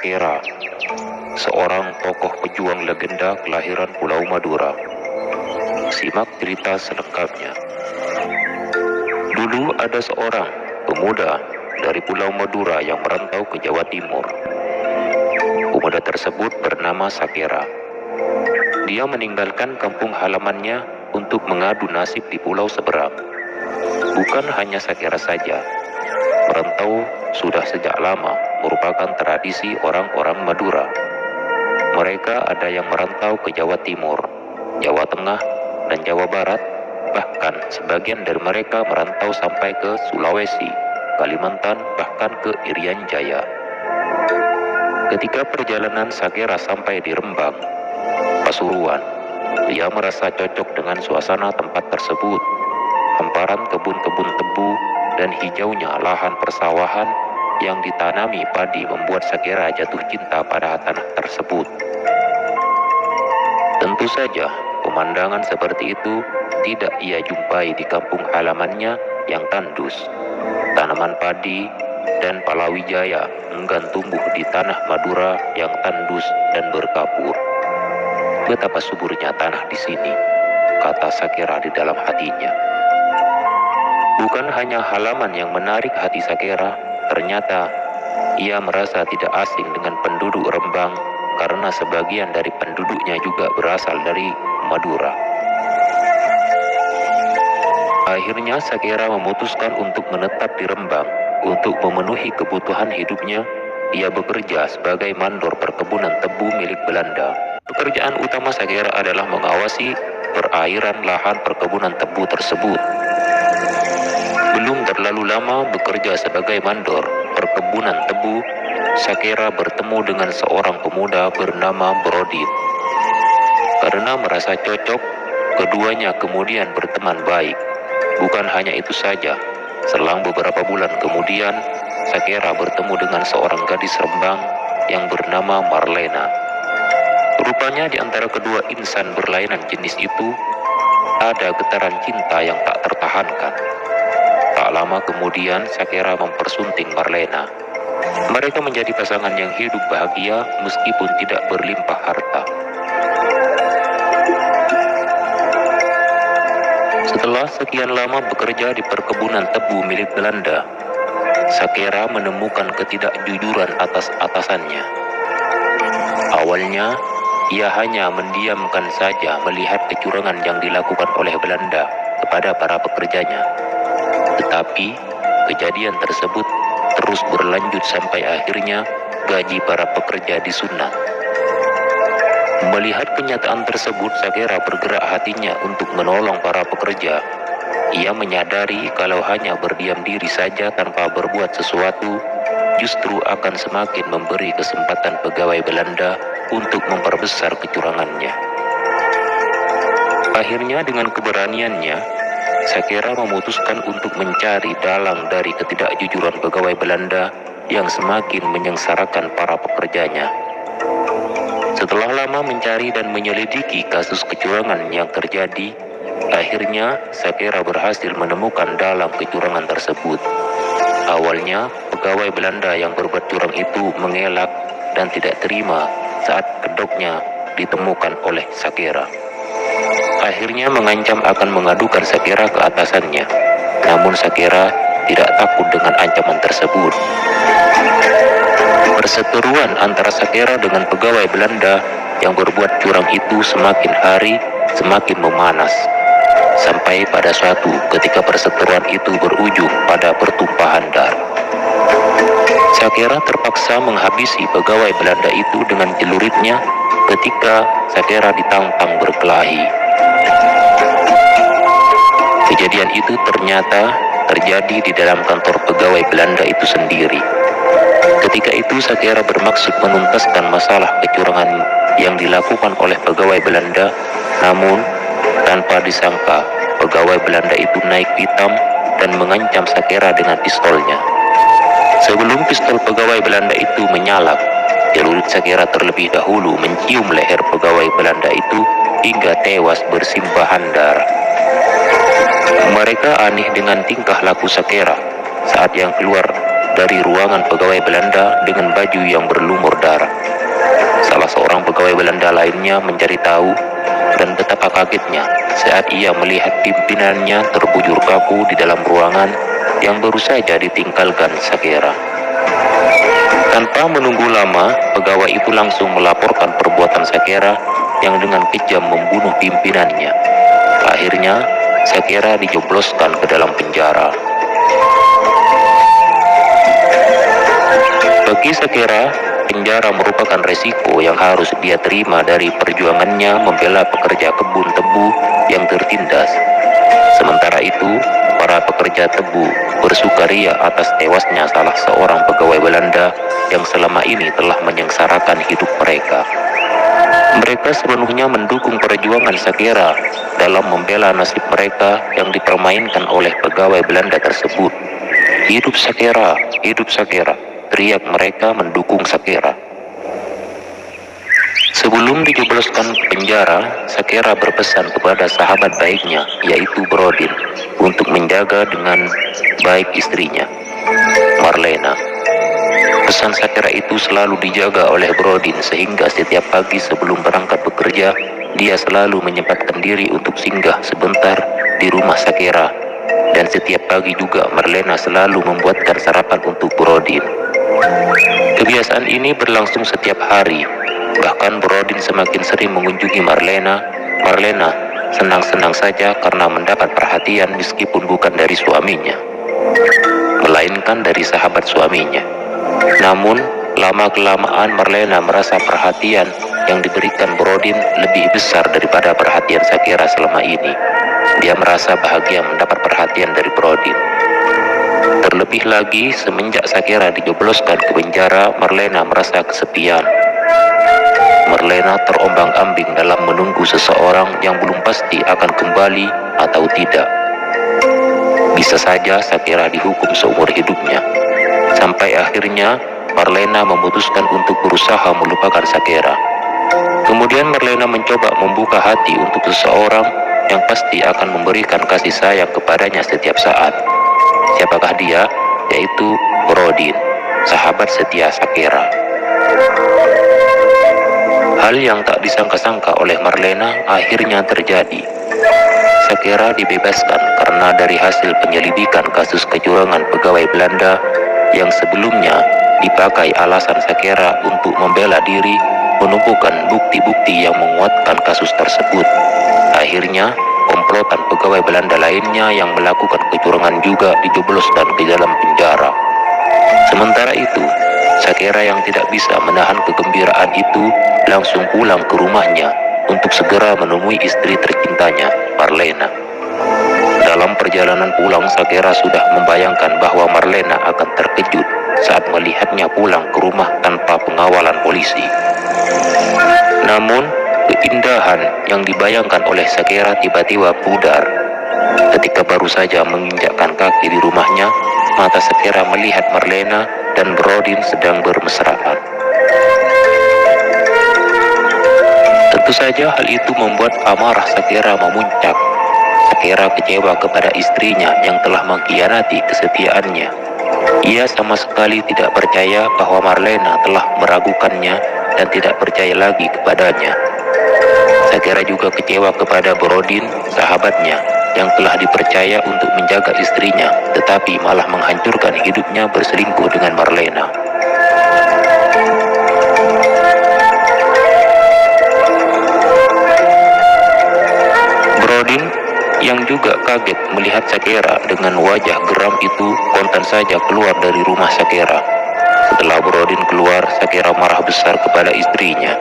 Sakera, seorang tokoh pejuang legenda kelahiran Pulau Madura. Simak cerita selengkapnya. Dulu ada seorang pemuda dari Pulau Madura yang merantau ke Jawa Timur. Pemuda tersebut bernama Sakera. Dia meninggalkan kampung halamannya untuk mengadu nasib di pulau seberang. Bukan hanya Sakera saja, merantau sudah sejak lama merupakan tradisi orang-orang Madura. Mereka ada yang merantau ke Jawa Timur, Jawa Tengah, dan Jawa Barat. Bahkan sebagian dari mereka merantau sampai ke Sulawesi, Kalimantan, bahkan ke Irian Jaya. Ketika perjalanan Sakera sampai di Rembang, Pasuruan, dia merasa cocok dengan suasana tempat tersebut. Hamparan kebun-kebun tebu dan hijaunya lahan persawahan yang ditanami padi membuat Sakera jatuh cinta pada tanah tersebut. Tentu saja, pemandangan seperti itu tidak ia jumpai di kampung halamannya yang tandus. Tanaman padi dan palawijaya enggan tumbuh di tanah Madura yang tandus dan berkabur. Betapa suburnya tanah di sini, kata Sakera di dalam hatinya. Bukan hanya halaman yang menarik hati Sakera, ternyata ia merasa tidak asing dengan penduduk Rembang karena sebagian dari penduduknya juga berasal dari Madura. Akhirnya Sakera memutuskan untuk menetap di Rembang. Untuk memenuhi kebutuhan hidupnya, ia bekerja sebagai mandor perkebunan tebu milik Belanda. Pekerjaan utama Sakera adalah mengawasi perairan lahan perkebunan tebu tersebut. Belum terlalu lama bekerja sebagai mandor perkebunan tebu, Sakera bertemu dengan seorang pemuda bernama Brodit. Karena merasa cocok, keduanya kemudian berteman baik. Bukan hanya itu saja, selang beberapa bulan kemudian, Sakera bertemu dengan seorang gadis Rembang yang bernama Marlena. Rupanya di antara kedua insan berlainan jenis itu, ada getaran cinta yang tak tertahankan. Tak lama kemudian Sakera mempersunting Marlena. Mereka menjadi pasangan yang hidup bahagia meskipun tidak berlimpah harta. Setelah sekian lama bekerja di perkebunan tebu milik Belanda, Sakera menemukan ketidakjujuran atas atasannya. Awalnya, ia hanya mendiamkan saja melihat kecurangan yang dilakukan oleh Belanda kepada para pekerjanya. Tetapi, kejadian tersebut terus berlanjut sampai akhirnya gaji para pekerja disunat. Melihat kenyataan tersebut, Sakera bergerak hatinya untuk menolong para pekerja. Ia menyadari kalau hanya berdiam diri saja tanpa berbuat sesuatu, justru akan semakin memberi kesempatan pegawai Belanda untuk memperbesar kecurangannya. Akhirnya dengan keberaniannya, Sakera memutuskan untuk mencari dalang dari ketidakjujuran pegawai Belanda yang semakin menyengsarakan para pekerjanya. Setelah lama mencari dan menyelidiki kasus kecurangan yang terjadi, akhirnya Sakera berhasil menemukan dalang kecurangan tersebut. Awalnya, pegawai Belanda yang berbuat curang itu mengelak dan tidak terima saat kedoknya ditemukan oleh Sakera. Akhirnya mengancam akan mengadukan Sakera ke atasannya. Namun Sakera tidak takut dengan ancaman tersebut. Perseteruan antara Sakera dengan pegawai Belanda yang berbuat curang itu semakin hari semakin memanas. Sampai pada suatu ketika perseteruan itu berujung pada pertumpahan darah. Sakera terpaksa menghabisi pegawai Belanda itu dengan celuritnya ketika Sakera ditantang berkelahi. Kejadian itu ternyata terjadi di dalam kantor pegawai Belanda itu sendiri. Ketika itu Sakera bermaksud menuntaskan masalah kecurangan yang dilakukan oleh pegawai Belanda, namun tanpa disangka pegawai Belanda itu naik pitam dan mengancam Sakera dengan pistolnya. Sebelum pistol pegawai Belanda itu menyala, celurit Sakera terlebih dahulu mencium leher pegawai Belanda itu hingga tewas bersimbahan darah. Mereka aneh dengan tingkah laku Sakera saat yang keluar dari ruangan pegawai Belanda dengan baju yang berlumur darah. Salah seorang pegawai Belanda lainnya mencari tahu, dan betapa kagetnya saat ia melihat pimpinannya terbujur kaku di dalam ruangan yang baru saja ditinggalkan Sakera. Tanpa menunggu lama, pegawai itu langsung melaporkan perbuatan Sakera yang dengan kejam membunuh pimpinannya. Akhirnya, Sakera dijebloskan ke dalam penjara. Bagi Sakera, penjara merupakan resiko yang harus dia terima dari perjuangannya membela pekerja kebun tebu yang tertindas. Sementara itu, para pekerja tebu bersukaria atas tewasnya salah seorang pegawai Belanda yang selama ini telah menyengsarakan hidup mereka. Mereka sepenuhnya mendukung perjuangan Sakera dalam membela nasib mereka yang dipermainkan oleh pegawai Belanda tersebut. Hidup Sakera, hidup Sakera, teriak mereka mendukung Sakera. Sebelum dijebloskan ke penjara, Sakera berpesan kepada sahabat baiknya, yaitu Brodin, untuk menjaga dengan baik istrinya, Marlena. Pesan Sakera itu selalu dijaga oleh Brodin, sehingga setiap pagi sebelum berangkat bekerja, dia selalu menyempatkan diri untuk singgah sebentar di rumah Sakera. Dan setiap pagi juga Marlena selalu membuatkan sarapan untuk Brodin. Kebiasaan ini berlangsung setiap hari. Bahkan Brodin semakin sering mengunjungi Marlena. Marlena senang-senang saja karena mendapat perhatian meskipun bukan dari suaminya, melainkan dari sahabat suaminya. Namun, lama-kelamaan Marlena merasa perhatian yang diberikan Brodin lebih besar daripada perhatian Sakera selama ini. Dia merasa bahagia mendapat perhatian dari Brodin. Terlebih lagi, semenjak Sakera dijebloskan ke penjara, Marlena merasa kesepian. Marlena terombang-ambing dalam menunggu seseorang yang belum pasti akan kembali atau tidak. Bisa saja Sakera dihukum seumur hidupnya. Sampai akhirnya, Marlena memutuskan untuk berusaha melupakan Sakera. Kemudian Marlena mencoba membuka hati untuk seseorang yang pasti akan memberikan kasih sayang kepadanya setiap saat. Siapakah dia? Yaitu Brodin, sahabat setia Sakera. Hal yang tak disangka-sangka oleh Marlena akhirnya terjadi. Sakera dibebaskan karena dari hasil penyelidikan kasus kecurangan pegawai Belanda yang sebelumnya dipakai alasan Sakera untuk membela diri, menumpukan bukti-bukti yang menguatkan kasus tersebut. Akhirnya, komplotan pegawai Belanda lainnya yang melakukan kecurangan juga dijebloskan ke dalam penjara. Sementara itu, Sakera yang tidak bisa menahan kegembiraan itu langsung pulang ke rumahnya untuk segera menemui istri tercintanya, Marlena. Dalam perjalanan pulang, Sakera sudah membayangkan bahwa Marlena akan terkejut saat melihatnya pulang ke rumah tanpa pengawalan polisi. Namun, keindahan yang dibayangkan oleh Sakera tiba-tiba pudar. Ketika baru saja menginjakkan kaki di rumahnya, mata Sakera melihat Marlena dan Brodin sedang bermesraan. Tentu saja hal itu membuat amarah Sakera memuncak. Sakera kecewa kepada istrinya yang telah mengkhianati kesetiaannya. Ia sama sekali tidak percaya bahwa Marlena telah meragukannya dan tidak percaya lagi kepadanya. Sakera juga kecewa kepada Brodin, sahabatnya, yang telah dipercaya untuk menjaga istrinya, tetapi malah menghancurkan hidupnya berselingkuh dengan Marlena. Brodin yang juga kaget melihat Sakera dengan wajah geram itu kontan saja keluar dari rumah Sakera. Setelah Brodin keluar, Sakera marah besar kepada istrinya.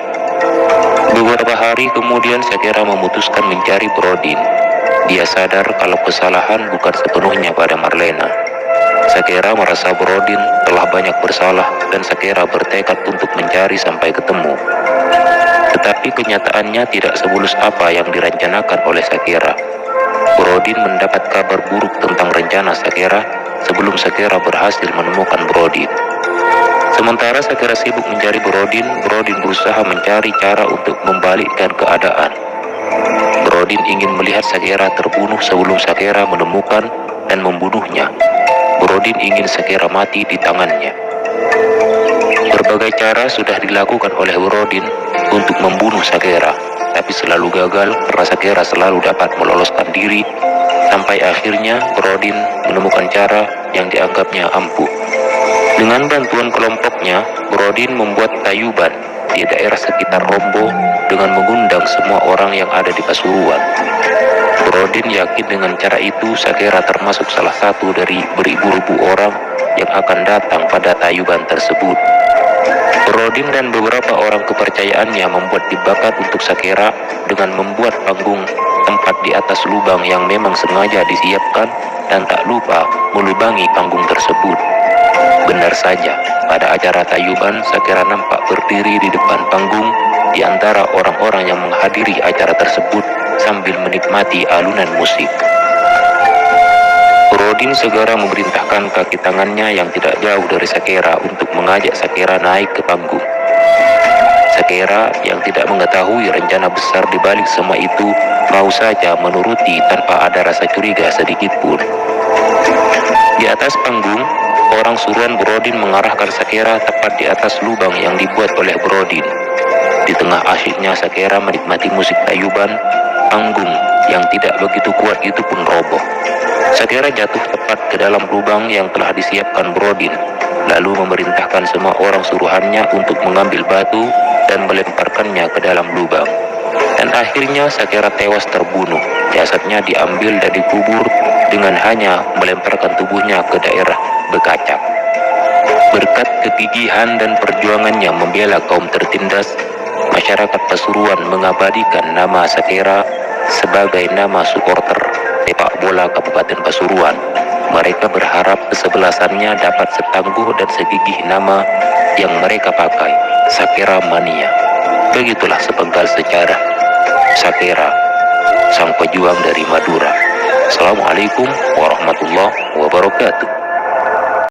Beberapa hari kemudian Sakera memutuskan mencari Brodin. Dia sadar kalau kesalahan bukan sepenuhnya pada Marlena. Sakera merasa Brodin telah banyak bersalah dan Sakera bertekad untuk mencari sampai ketemu. Tetapi kenyataannya tidak semulus apa yang direncanakan oleh Sakera. Brodin mendapat kabar buruk tentang rencana Sakera sebelum Sakera berhasil menemukan Brodin. Sementara Sakera sibuk mencari Brodin, Brodin berusaha mencari cara untuk membalikkan keadaan. Brodin ingin melihat Sakera terbunuh sebelum Sakera menemukan dan membunuhnya. Brodin ingin Sakera mati di tangannya. Berbagai cara sudah dilakukan oleh Brodin untuk membunuh Sakera, tapi selalu gagal karena Sakera selalu dapat meloloskan diri, sampai akhirnya Brodin menemukan cara yang dianggapnya ampuh. Dengan bantuan kelompoknya, Brodin membuat tayuban di daerah sekitar Rombo dengan mengundang semua orang yang ada di Pasuruan. Brodin yakin dengan cara itu Sakera termasuk salah satu dari beribu-ribu orang yang akan datang pada tayuban tersebut. Brodin dan beberapa orang kepercayaannya membuat jebakan untuk Sakera dengan membuat panggung tempat di atas lubang yang memang sengaja disiapkan dan tak lupa melubangi panggung tersebut. Benar saja, pada acara tayuban Sakera nampak berdiri di depan panggung di antara orang-orang yang menghadiri acara tersebut sambil menikmati alunan musik. Brodin segera memerintahkan kaki tangannya yang tidak jauh dari Sakera untuk mengajak Sakera naik ke panggung. Sakera yang tidak mengetahui rencana besar di balik semua itu mau saja menuruti tanpa ada rasa curiga sedikit pun. Di atas panggung, orang suruhan Brodin mengarahkan Sakera tepat di atas lubang yang dibuat oleh Brodin. Di tengah asyiknya Sakera menikmati musik tayuban, panggung yang tidak begitu kuat itu pun roboh. Sakera jatuh tepat ke dalam lubang yang telah disiapkan Brodin, lalu memerintahkan semua orang suruhannya untuk mengambil batu dan melemparkannya ke dalam lubang. Dan akhirnya Sakera tewas terbunuh. Jasadnya diambil dan dikubur dengan hanya melemparkan tubuhnya ke daerah Bekacak. Berkat kegigihan dan perjuangannya membela kaum tertindas, masyarakat Pasuruan mengabadikan nama Sakera sebagai nama supporter sepak bola Kabupaten Pasuruan. Mereka berharap kesebelasannya dapat setangguh dan segigih nama yang mereka pakai, Sakera Mania. Begitulah sepenggal sejarah Sakera, sang pejuang dari Madura. Assalamualaikum warahmatullahi wabarakatuh.